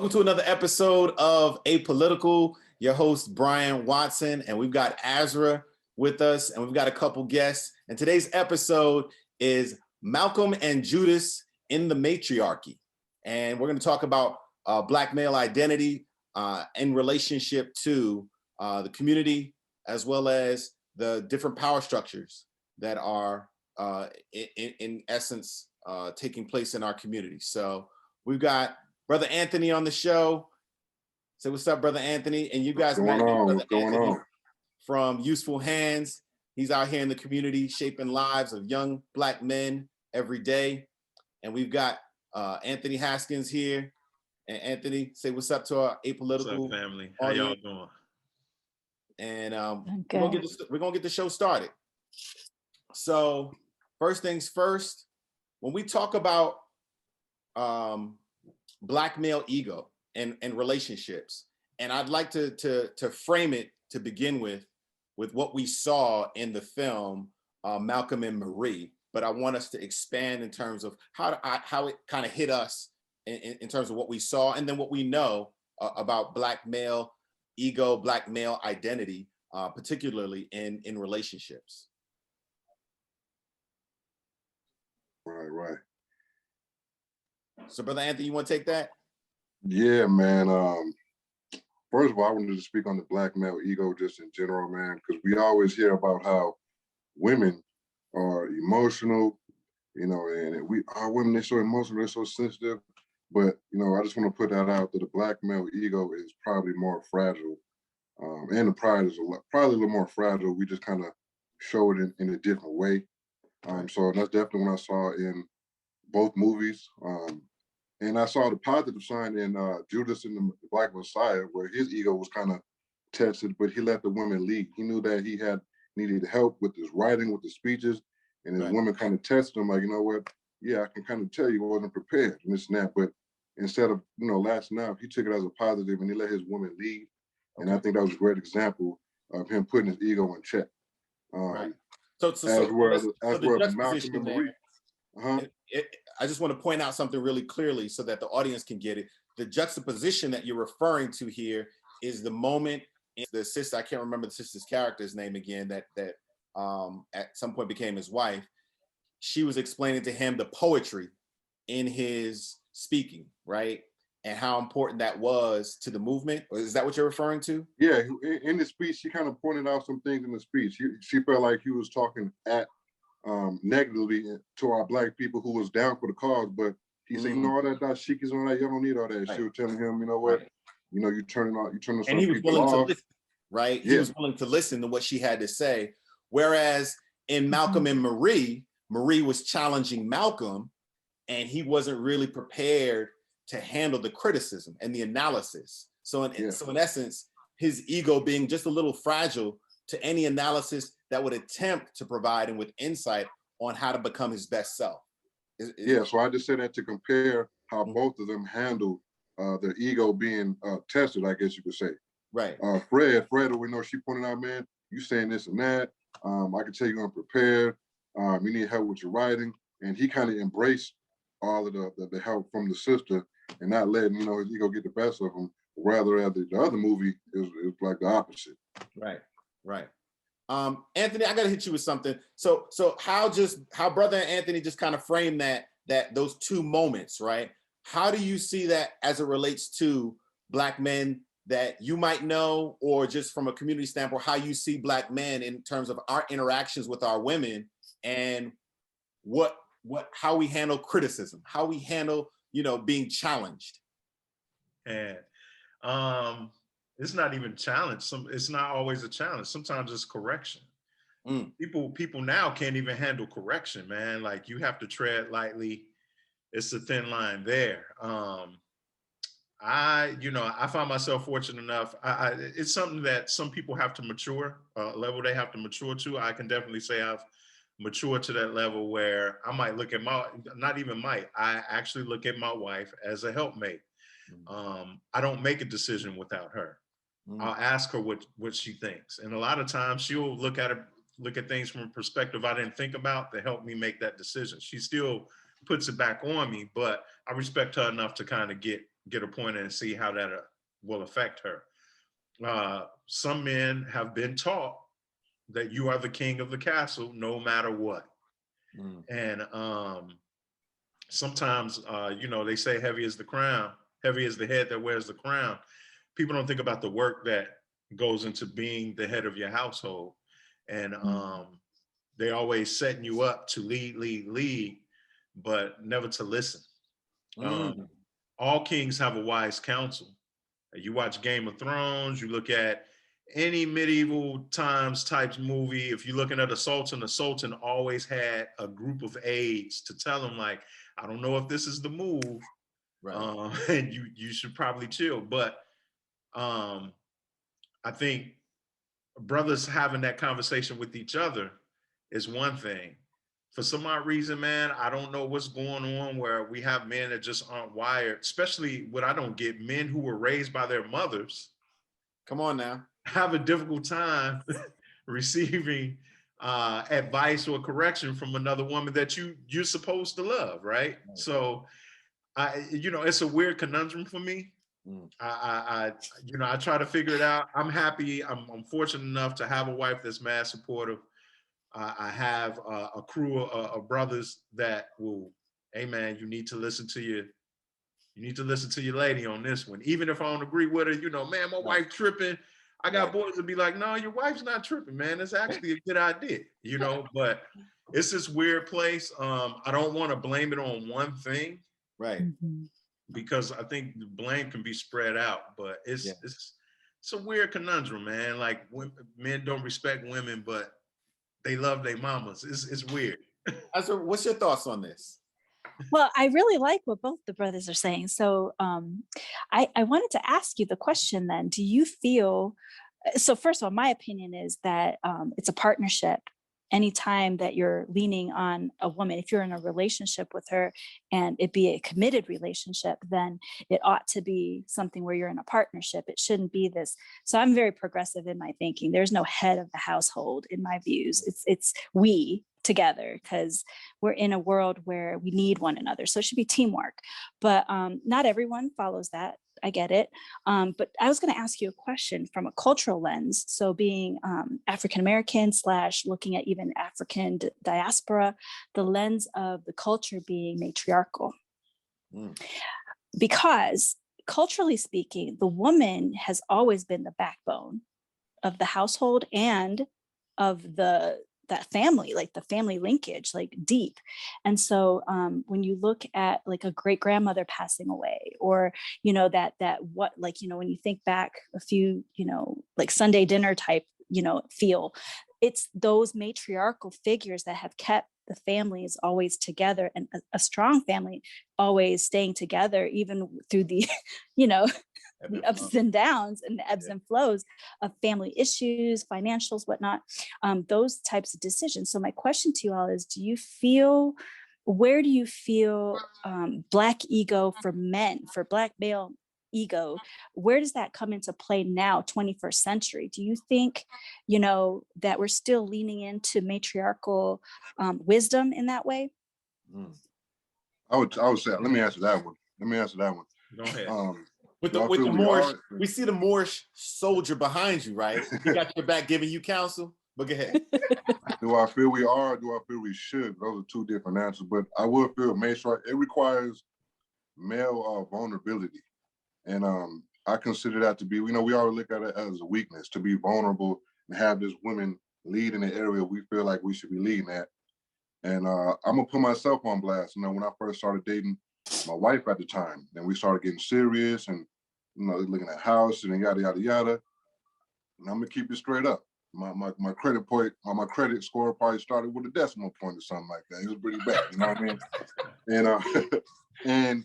Welcome to another episode of Apolitical. Your host, Brian Watson, and we've got Azra with us, and we've got a couple guests. And today's episode is Malcolm and Judas in the Matriarchy. And we're going to talk about Black male identity in relationship to the community, as well as the different power structures that are, in essence, taking place in our community. So we've got Brotha Anthony on the show. Say what's up, Brotha Anthony. And you guys might know Brotha Anthony from Useful Hands. He's out here in the community shaping lives of young Black men every day. And we've got Anthony Haskins here. And Anthony, say what's up to our Apolitical what's up, family. How y'all doing? And we're gonna get the show started. So first things first, when we talk about Black male ego and relationships, and I'd like to frame it to begin with what we saw in the film Malcolm and Marie, but I want us to expand in terms of how it kind of hit us in terms of what we saw, and then what we know about Black male ego, Black male identity, particularly in relationships. Right. So, Brotha Anthony, you want to take that? Yeah, man. First of all, I wanted to speak on the Black male ego just in general, man, because we always hear about how women are emotional, and our women, they're so emotional, they're so sensitive. But, I just want to put that out that the Black male ego is probably more fragile. And the pride is probably a little more fragile. We just kind of show it in a different way. So that's definitely what I saw in both movies. And I saw the positive sign in Judas and the Black Messiah, where his ego was kind of tested, but he let the women lead. He knew that he needed help with his writing, with the speeches, and his women kind of tested him, like, you know what? Yeah, I can kind of tell you wasn't prepared and this and that. But instead of lashing out, he took it as a positive and he let his women lead. And I think that was a great example of him putting his ego in check. Right. As well as Malcolm and Marie. I just want to point out something really clearly so that the audience can get it. The juxtaposition that you're referring to here is the moment in the sister, I can't remember the sister's character's name again, that at some point became his wife. She was explaining to him the poetry in his speaking, right? And how important that was to the movement. Is that what you're referring to? Yeah, in the speech, she kind of pointed out some things in the speech. She felt like he was talking negatively to our Black people who was down for the cause, but he said, all that dashikis and all that, you don't need all that. Right. She was telling him, you know what, you turning some and he was people willing off. To listen, right? Yeah. He was willing to listen to what she had to say. Whereas in Malcolm and Marie was challenging Malcolm, and he wasn't really prepared to handle the criticism and the analysis. So in essence, his ego being just a little fragile to any analysis that would attempt to provide him with insight on how to become his best self. So I just said that to compare how both of them handled their ego being tested, I guess you could say. Right. Fred, we know she pointed out, man, you saying this and that. I can tell you're unprepared. You need help with your writing. And he kind of embraced all of the help from the sister and not letting, his ego get the best of him. Rather, the other movie is like the opposite. Right. Anthony, I gotta hit you with something. So how Brotha Anthony just kind of framed that those two moments, right? How do you see that as it relates to Black men that you might know, or just from a community standpoint, how you see Black men in terms of our interactions with our women, and how we handle criticism, how we handle, being challenged? And it's not even challenge. It's not always a challenge. Sometimes it's correction. People now can't even handle correction, man. Like, you have to tread lightly. It's a thin line there. I find myself fortunate enough. It's something that some people have to mature, level they have to mature to. I can definitely say I've matured to that level where I might look at I actually look at my wife as a helpmate. I don't make a decision without her. I'll ask her what she thinks. And a lot of times she'll look at things from a perspective I didn't think about to help me make that decision. She still puts it back on me, but I respect her enough to kind of get get appointed and see how that will affect her. Some men have been taught that you are the king of the castle no matter what. And sometimes, you know, they say heavy is the crown, heavy is the head that wears the crown. People don't think about the work that goes into being the head of your household. And they always setting you up to lead, but never to listen. All kings have a wise counsel. You watch Game of Thrones, you look at any medieval times types movie, if you're looking at the Sultan always had a group of aides to tell him, like, I don't know if this is the move, right. And you should probably chill. But I think brothers having that conversation with each other is one thing. For some odd reason, man, I don't know what's going on where we have men that just aren't wired, especially what I don't get, men who were raised by their mothers. Come on now. Have a difficult time receiving advice or correction from another woman that you're supposed to love, right? So, you know, it's a weird conundrum for me. I try to figure it out. I'm happy. I'm fortunate enough to have a wife that's mad supportive. I have a crew of brothers that will, hey man, you need to listen to your lady on this one. Even if I don't agree with her, you know, man, my wife tripping. I got boys that be like, no, your wife's not tripping, man. It's actually a good idea, you know, but it's this weird place. I don't want to blame it on one thing. Right. Because I think the blame can be spread out, but it's a weird conundrum, man. Like men don't respect women, but they love their mamas. It's weird. Azra, what's your thoughts on this? Well, I really like what both the brothers are saying. So I wanted to ask you the question then, do you feel, so first of all, my opinion is that it's a partnership. Anytime that you're leaning on a woman, if you're in a relationship with her and it be a committed relationship, then it ought to be something where you're in a partnership. It shouldn't be this. So I'm very progressive in my thinking. There's no head of the household in my views. It's we together, because we're in a world where we need one another. So it should be teamwork, but not everyone follows that. I get it. But I was going to ask you a question from a cultural lens. So being African-American / looking at even African diaspora, the lens of the culture being matriarchal. Because culturally speaking, the woman has always been the backbone of the household and of that family, like the family linkage, like deep. And so when you look at like a great grandmother passing away, or, you know, that what, like, you know, when you think back a few, you know, like Sunday dinner type, you know, feel, it's those matriarchal figures that have kept the families always together, and a strong family always staying together, even through the, you know, the ups and downs and the ebbs and flows of family issues, financials, whatnot, those types of decisions. So my question to you all is, where do you feel Black ego for men, for Black male ego, where does that come into play now, 21st century? Do you think, you know, that we're still leaning into matriarchal wisdom in that way? I would say, let me answer that one. Go ahead. With the Moorish, we see the Moorish soldier behind you, right? He got your back giving you counsel, but go ahead. Do I feel we are, or do I feel we should? Those are two different answers, but I would feel matriarch, it requires male vulnerability. And I consider that to be, you know, we always look at it as a weakness, to be vulnerable and have this women lead in the area we feel like we should be leading at. And I'm gonna put myself on blast. You know, when I first started dating my wife at the time, and we started getting serious and, you know, looking at house and yada, yada, yada. And I'm gonna keep it straight up. My credit point, my credit score probably started with a decimal point or something like that. It was pretty bad, you know what I mean?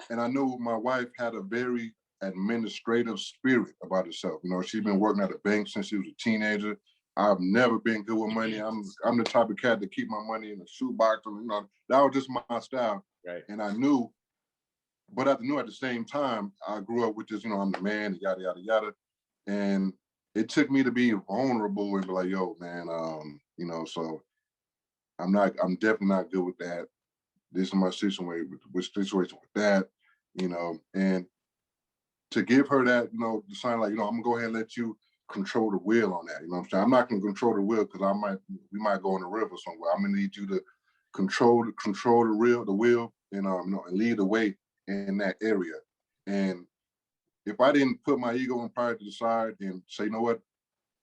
And I knew my wife had a very administrative spirit about herself. You know, she'd been working at a bank since she was a teenager. I've never been good with money. I'm the type of cat to keep my money in a shoebox. And, you know, that was just my style. Right. And I knew, but I knew at the same time, I grew up with this, you know, I'm the man, yada, yada, yada. And it took me to be vulnerable and be like, yo, man, you know, so I'm definitely not good with that. This is my situation with that, you know, and to give her that, the sign like, I'm gonna go ahead and let you control the wheel on that. You know what I'm saying? I'm not gonna control the wheel because we might go in the river somewhere. I'm gonna need you to control the wheel, and and lead the way in that area. And if I didn't put my ego and pride to the side and say, you know what,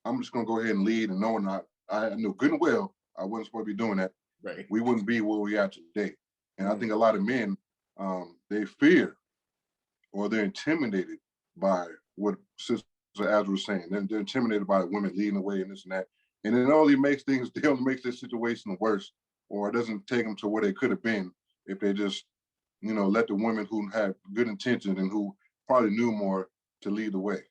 I'm just gonna go ahead and lead, and knowing I knew good and well I wasn't supposed to be doing that, Right. we wouldn't be where we are today. And I think a lot of men, they fear or they're intimidated by what Sister Azra was saying. They're intimidated by women leading the way and this and that. And it only makes their situation worse, or it doesn't take them to where they could have been if they just, let the women who had good intentions and who probably knew more to lead the way.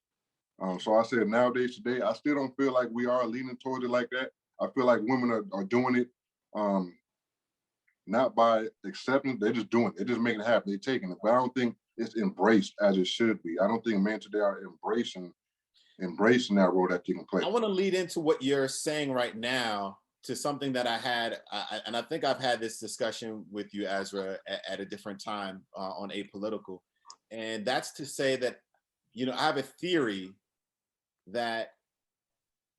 So I said nowadays, today, I still don't feel like we are leaning towards it like that. I feel like women are doing it not by accepting, they're just doing it. They're just making it happen. They're taking it. But I don't think it's embraced as it should be. I don't think men today are embracing that role that they can play. I want to lead into what you're saying right now to something that I had, and I think I've had this discussion with you, Azra, at a different time on Apolitical. And that's to say that, I have a theory that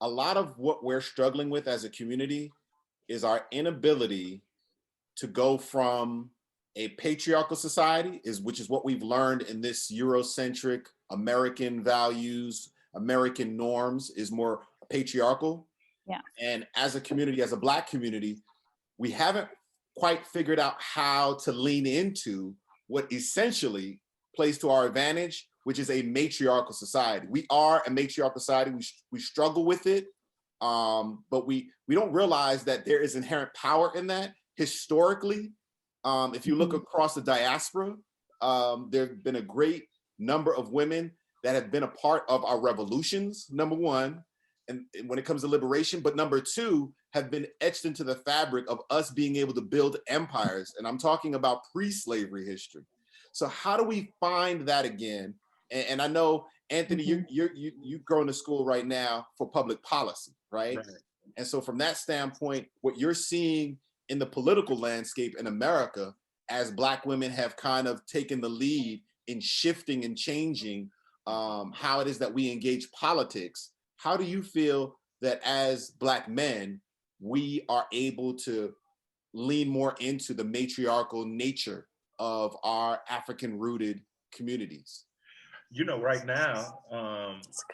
a lot of what we're struggling with as a community is our inability to go from a patriarchal society, which is what we've learned in this Eurocentric American values, American norms, is more patriarchal. Yeah. And as a community, as a Black community, we haven't quite figured out how to lean into what essentially plays to our advantage, which is a matriarchal society. We are a matriarchal society. We struggle with it, but we don't realize that there is inherent power in that. Historically, if you look across the diaspora, there have been a great number of women that have been a part of our revolutions, number one, and when it comes to liberation, but number two, have been etched into the fabric of us being able to build empires. And I'm talking about pre-slavery history. So how do we find that again? And I know, Anthony, you're going to school right now for public policy, right? And so from that standpoint, what you're seeing in the political landscape in America, as Black women have kind of taken the lead in shifting and changing how it is that we engage politics, how do you feel that as Black men, we are able to lean more into the matriarchal nature of our African-rooted communities? Right now,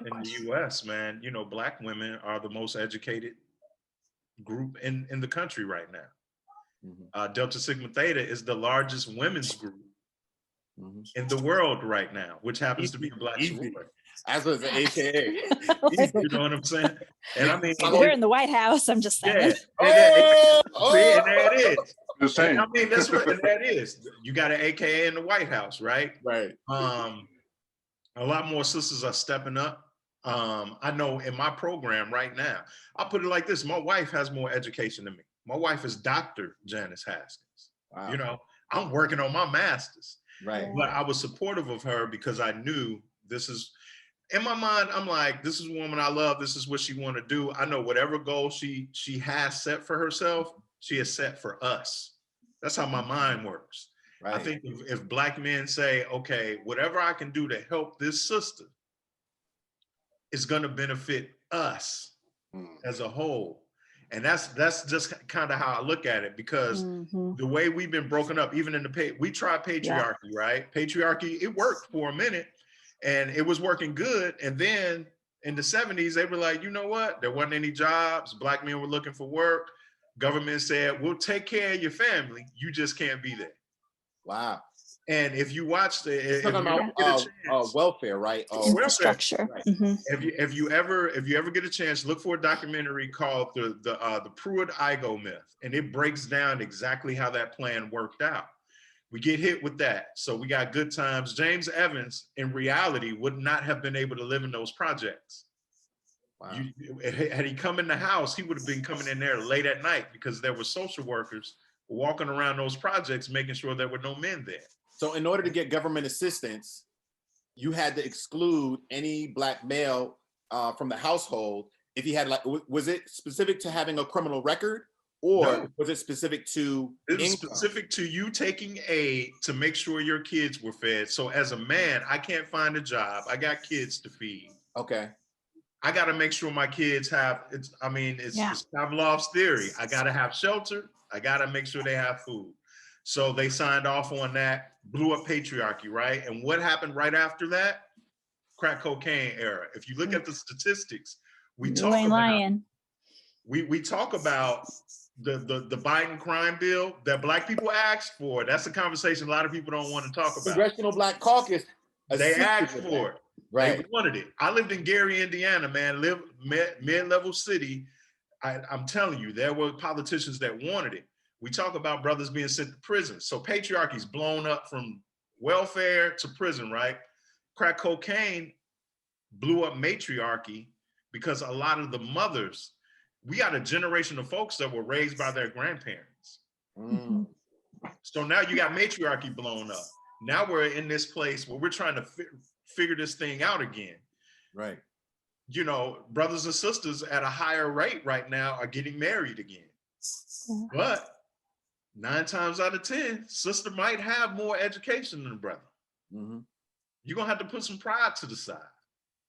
in the US, man, Black women are the most educated group in the country right now. Delta Sigma Theta is the largest women's group in the world right now, which happens to be a Black sorority. As was the AKA. You know what I'm saying? And I mean, they're in the White House. I'm just saying. Yeah. See, and there it is. Just saying. I mean, that's what that is. You got an AKA in the White House, right? Right. A lot more sisters are stepping up. I know in my program right now, I'll put it like this. My wife has more education than me. My wife is Dr. Janice Haskins. Wow. I'm working on my master's. Right. But I was supportive of her because I knew this is, in my mind, I'm like, this is a woman I love. This is what she want to do. I know whatever goal she has set for herself, she has set for us. That's how my mind works. Right. I think if Black men say, okay, whatever I can do to help this sister is going to benefit us as a whole. And that's just kind of how I look at it, because the way we've been broken up, even in we tried patriarchy, right? Patriarchy, it worked for a minute and it was working good. And then in the 70s, they were like, you know what? There wasn't any jobs. Black men were looking for work. Government said, we'll take care of your family. You just can't be there. Wow. And if you watch welfare, right? Infrastructure. Right. If you ever get a chance, look for a documentary called the Pruitt-Igoe myth, and it breaks down exactly how that plan worked out. We get hit with that, so we got good times. James Evans, in reality, would not have been able to live in those projects. Wow. Had he come in the house, he would have been coming in there late at night because there were social workers walking around those projects, making sure there were no men there. So in order to get government assistance, you had to exclude any Black male from the household if he had, like, was it specific to having a criminal record, or No. was it specific to It was income? specific to you taking aid to make sure your kids were fed. So as a man, I can't find a job. I got kids to feed. Okay. I got to make sure my kids have, it's Pavlov's theory. I got to have shelter. I got to make sure they have food. So they signed off on that, blew up patriarchy, right? And what happened right after that? Crack cocaine era. If you look at the statistics, we talk about the Biden crime bill that Black people asked for. That's a conversation a lot of people don't want to talk about. Congressional Black Caucus. They asked for it. Right. They wanted it. I lived in Gary, Indiana, man, mid-level city. I'm telling you, there were politicians that wanted it. We talk about brothers being sent to prison. So patriarchy's blown up from welfare to prison, right? Crack cocaine blew up matriarchy because a lot of the mothers, we got a generation of folks that were raised by their grandparents. Mm. So now you got matriarchy blown up. Now we're in this place where we're trying to figure this thing out again. Right. You know, brothers and sisters at a higher rate right now are getting married again. Yeah. But 9 times out of 10, sister might have more education than the brother. Mm-hmm. You're gonna have to put some pride to the side.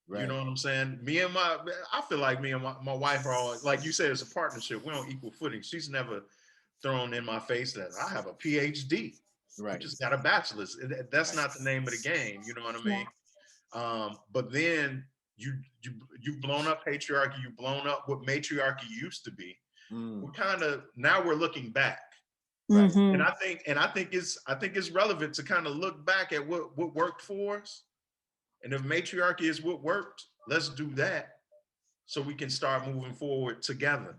Right. You know what I'm saying? I feel like me and my wife are all, like you said, it's a partnership. We're on equal footing. She's never thrown in my face that I have a PhD. Right. I just got a bachelor's. That's not the name of the game. You know what I mean? Yeah. But then you've blown up patriarchy. You've blown up what matriarchy used to be. Mm. We're kind of, now we're looking back. Right. And I think it's relevant to kind of look back at what worked for us. And if matriarchy is what worked, let's do that so we can start moving forward together.